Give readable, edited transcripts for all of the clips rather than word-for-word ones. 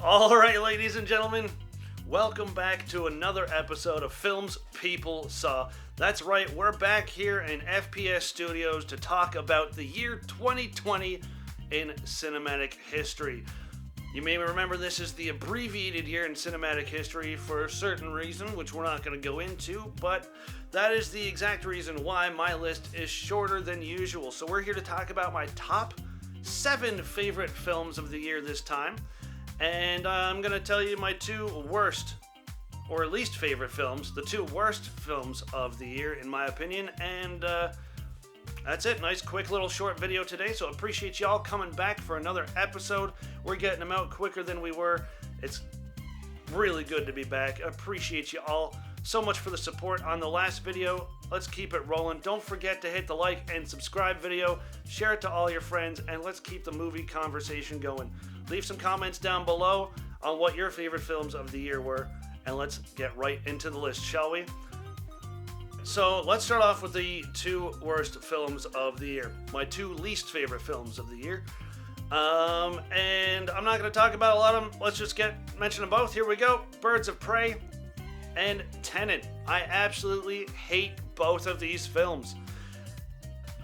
All right, ladies and gentlemen, welcome back to another episode of Films People Saw. That's right, we're back here in FPS Studios to talk about the year 2020 in cinematic history. You may remember this is the abbreviated year in cinematic history for a certain reason, which we're not going to go into, but that is the exact reason why my list is shorter than usual. So we're here to talk about my top 7 favorite films of the year this time. And I'm going to tell you my 2 worst, or least favorite films, the 2 worst films of the year, in my opinion. And that's it. Nice, quick little short video today. So appreciate y'all coming back for another episode. We're getting them out quicker than we were. It's really good to be back. Appreciate you all so much for the support on the last video. Let's keep it rolling. Don't forget to hit the like and subscribe video. Share it to all your friends. And let's keep the movie conversation going. Leave some comments down below on what your favorite films of the year were, and let's get right into the list, shall we? So let's start off with the 2 worst films of the year. My 2 least favorite films of the year. And I'm not going to talk about a lot of them. Let's just mention them both. Here we go. Birds of Prey and Tenet. I absolutely hate both of these films.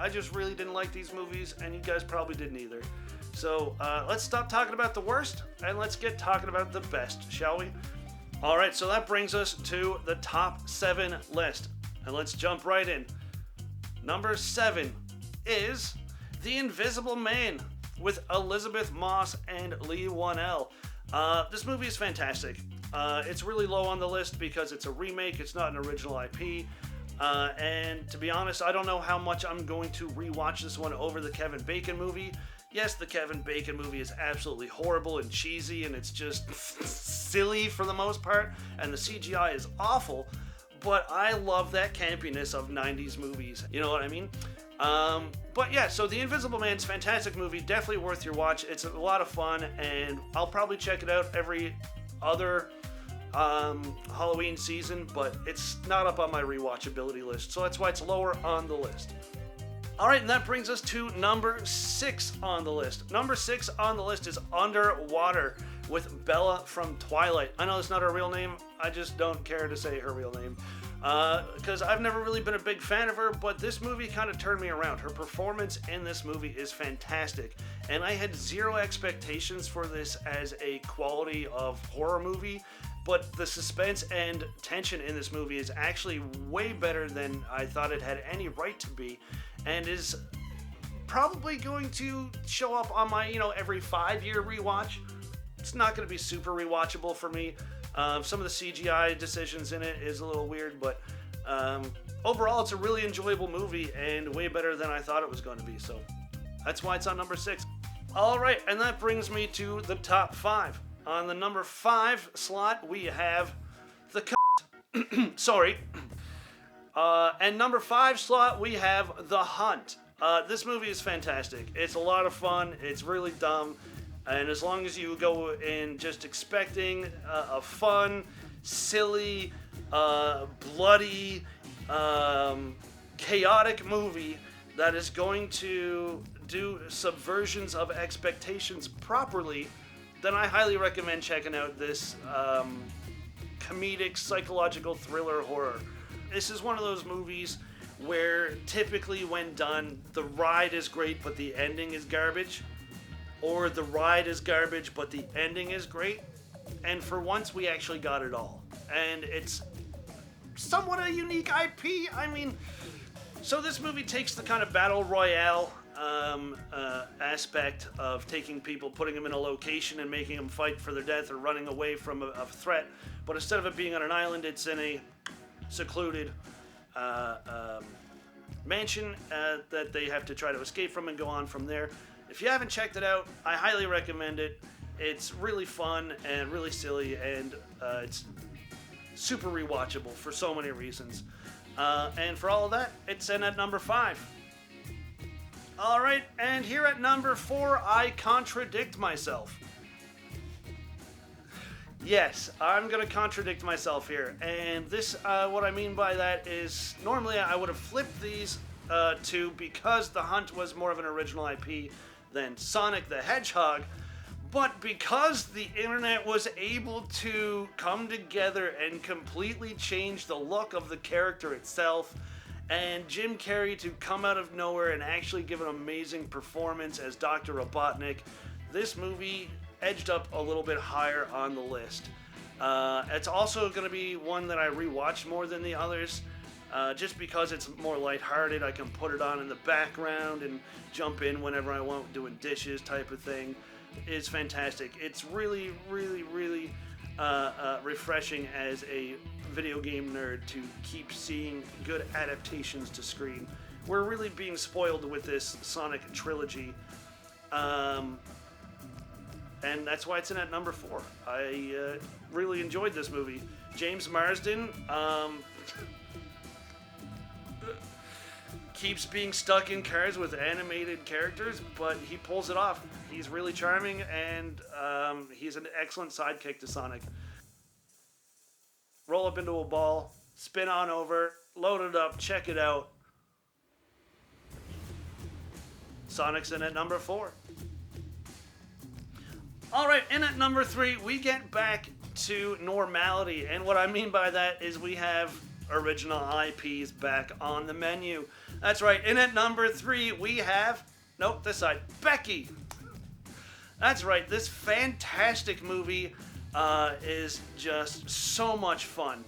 I just really didn't like these movies, and you guys probably didn't either. So let's stop talking about the worst and let's get talking about the best, shall we? All right, so that brings us to the top 7 list. And let's jump right in. Number 7 is The Invisible Man with Elizabeth Moss and Lee Whannell. This movie is fantastic. It's really low on the list because it's a remake. It's not an original IP. And to be honest, I don't know how much I'm going to rewatch this one over the Kevin Bacon movie. Yes, the Kevin Bacon movie is absolutely horrible and cheesy, and it's just silly for the most part, and the CGI is awful, but I love that campiness of 90s movies. You know what I mean? But yeah, so The Invisible Man's a fantastic movie, definitely worth your watch. It's a lot of fun, and I'll probably check it out every other Halloween season, but it's not up on my rewatchability list, so that's why it's lower on the list. Alright, and that brings us to number 6 on the list. Number 6 on the list is Underwater with Bella from Twilight. I know it's not her real name, I just don't care to say her real name. Because I've never really been a big fan of her, but this movie kind of turned me around. Her performance in this movie is fantastic, and I had zero expectations for this as a quality of horror movie, but the suspense and tension in this movie is actually way better than I thought it had any right to be, and is probably going to show up on my, every 5-year rewatch. It's not going to be super rewatchable for me. Some of the CGI decisions in it is a little weird, but overall it's a really enjoyable movie and way better than I thought it was going to be, so that's why it's on number 6. Alright, and that brings me to the top 5. On the number 5 slot, we have The Sorry. And number 5 slot, we have The Hunt. This movie is fantastic. It's a lot of fun. It's really dumb. And as long as you go in just expecting a fun, silly, bloody, chaotic movie that is going to do subversions of expectations properly, then I highly recommend checking out this comedic psychological thriller horror. This is one of those movies where typically when done, the ride is great but the ending is garbage, or the ride is garbage but the ending is great, and for once we actually got it all. And it's somewhat a unique IP. I mean, so this movie takes the kind of battle royale aspect of taking people, putting them in a location and making them fight for their death or running away from a threat, but instead of it being on an island, it's in a secluded mansion that they have to try to escape from and go on from there. If you haven't checked it out, I highly recommend it. It's really fun and really silly, and it's super rewatchable for so many reasons. And for all of that, it's in at number 5. Alright, and here at number 4, I contradict myself. Yes, I'm going to contradict myself here. And this, what I mean by that is, normally I would have flipped these two because The Hunt was more of an original IP than Sonic the Hedgehog. But because the internet was able to come together and completely change the look of the character itself, and Jim Carrey to come out of nowhere and actually give an amazing performance as Dr. Robotnik, this movie edged up a little bit higher on the list. It's also going to be one that I rewatch more than the others, just because it's more lighthearted. I can put it on in the background and jump in whenever I want, doing dishes type of thing. It's fantastic. It's really, really, really refreshing as a video game nerd to keep seeing good adaptations to screen. We're really being spoiled with this Sonic trilogy. And that's why it's in at number 4. I really enjoyed this movie. James Marsden keeps being stuck in cars with animated characters, but he pulls it off. He's really charming, and he's an excellent sidekick to Sonic. Roll up into a ball, spin on over, load it up, check it out. Sonic's in at number 4. Alright, in at number 3, we get back to normality, and what I mean by that is we have original IPs back on the menu. That's right, in at number 3, we have, nope, this side, Becky. That's right, this fantastic movie is just so much fun.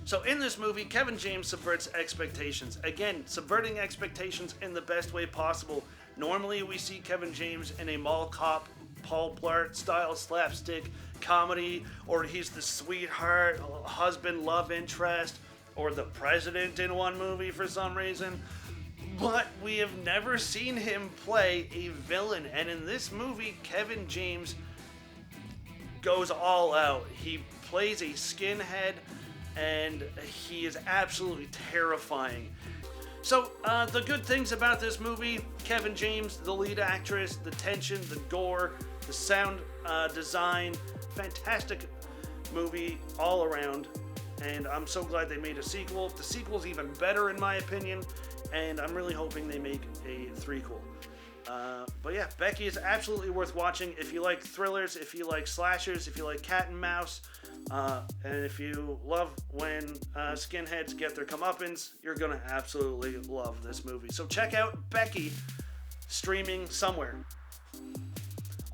So in this movie, Kevin James subverts expectations. Again, subverting expectations in the best way possible. Normally we see Kevin James in a mall cop, Paul Blart style slapstick comedy, or he's the sweetheart, husband, love interest, or the president in one movie for some reason. But we have never seen him play a villain, and in this movie, Kevin James goes all out. He plays a skinhead, and he is absolutely terrifying. So, the good things about this movie, Kevin James, the lead actress, the tension, the gore, the sound design, fantastic movie all around, and I'm so glad they made a sequel. The sequel's even better in my opinion, and I'm really hoping they make a threequel. But yeah, Becky is absolutely worth watching if you like thrillers, if you like slashers, if you like cat and mouse, and if you love when skinheads get their comeuppance, you're gonna absolutely love this movie. So check out Becky, streaming somewhere.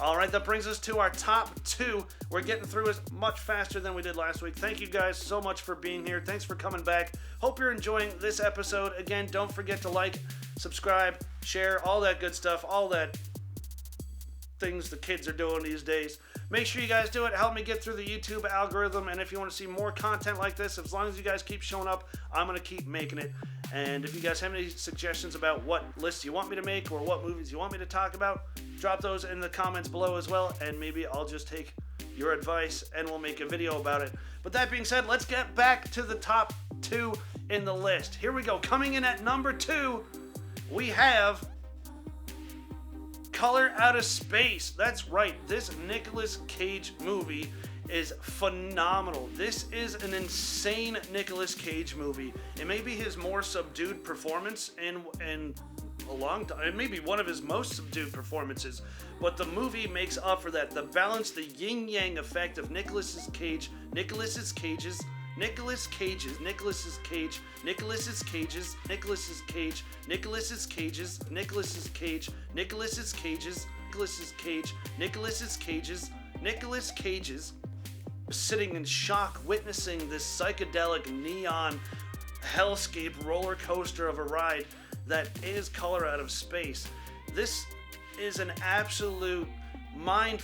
Alright, that brings us to our top 2. We're getting through as much faster than we did last week. Thank you guys so much for being here. Thanks for coming back. Hope you're enjoying this episode. Again, don't forget to like, subscribe, share, all that good stuff, all that things the kids are doing these days. Make sure you guys do it. Help me get through the YouTube algorithm, and if you want to see more content like this, as long as you guys keep showing up, I'm going to keep making it. And if you guys have any suggestions about what lists you want me to make or what movies you want me to talk about, drop those in the comments below as well, and maybe I'll just take your advice and we'll make a video about it. But that being said, let's get back to the top 2 in the list. Here we go. Coming in at number 2, we have Color Out of Space. That's right, this Nicolas Cage movie is phenomenal. This is an insane Nicolas Cage movie. It may be his more subdued performance in a long time. It may be one of his most subdued performances, but the movie makes up for that. The balance, the yin-yang effect of Nicolas Cage's sitting in shock witnessing this psychedelic neon hellscape roller coaster of a ride that is Color Out of Space. This is an absolute mind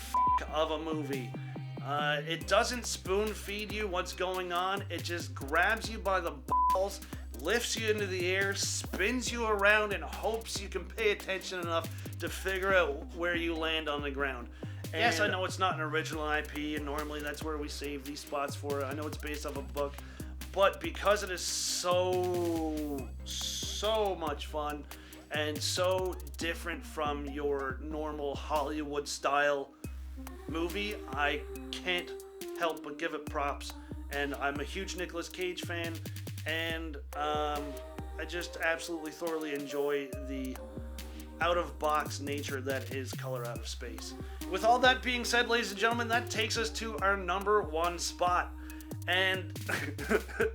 of a movie. It doesn't spoon feed you what's going on. It just grabs you by the balls, lifts you into the air, spins you around, and hopes you can pay attention enough to figure out where you land on the ground. And yes, I know it's not an original IP, and normally that's where we save these spots for. I know it's based off a book, but because it is so much fun and so different from your normal Hollywood style movie, I can't help but give it props. And I'm a huge Nicolas Cage fan, and I just absolutely thoroughly enjoy the out-of-box nature that is Color Out of Space. With all that being said, ladies and gentlemen, that takes us to our number one spot. And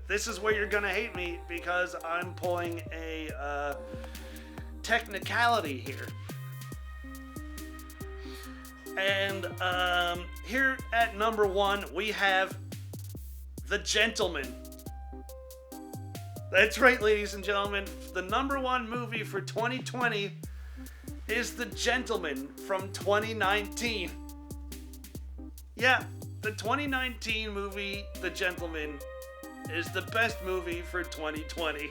this is where you're gonna hate me, because I'm pulling a technicality here. And here at number one, we have The Gentleman. That's right, ladies and gentlemen. The number one movie for 2020 is The Gentleman from 2019. Yeah, the 2019 movie, The Gentleman, is the best movie for 2020.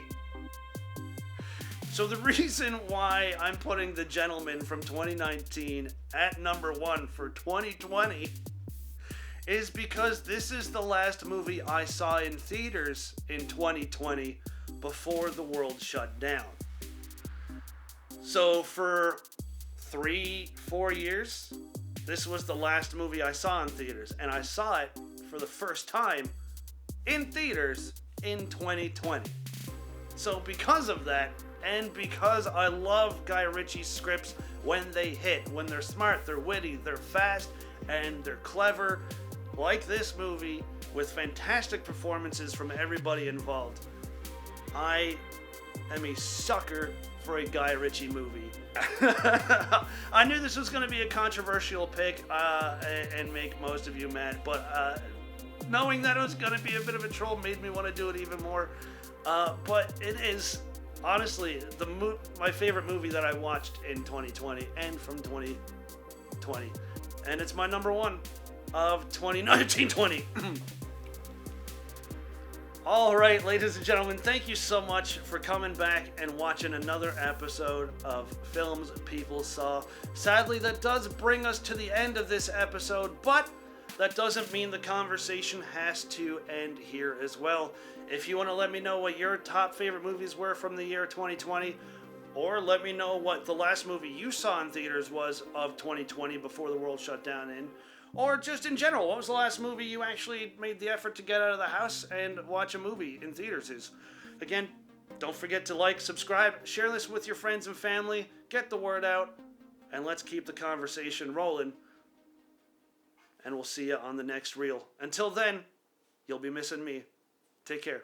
So the reason why I'm putting The Gentleman from 2019 at number one for 2020 is because this is the last movie I saw in theaters in 2020 before the world shut down. So for 3-4 years, this was the last movie I saw in theaters, and I saw it for the first time in theaters in 2020. So because of that, and because I love Guy Ritchie's scripts when they hit, when they're smart, they're witty, they're fast, and they're clever, like this movie, with fantastic performances from everybody involved. I am a sucker for a Guy Ritchie movie. I knew this was going to be a controversial pick and make most of you mad, but knowing that it was going to be a bit of a troll made me want to do it even more. But it is honestly my favorite movie that I watched in 2020 and from 2020, and it's my number one of 2019-20. All right, ladies and gentlemen, thank you so much for coming back and watching another episode of Films People Saw. Sadly, that does bring us to the end of this episode, but that doesn't mean the conversation has to end here as well. If you want to let me know what your top favorite movies were from the year 2020, or let me know what the last movie you saw in theaters was of 2020 before the world shut down or just in general, what was the last movie you actually made the effort to get out of the house and watch a movie in theaters is? Again, don't forget to like, subscribe, share this with your friends and family, get the word out, and let's keep the conversation rolling. And we'll see you on the next reel. Until then, you'll be missing me. Take care.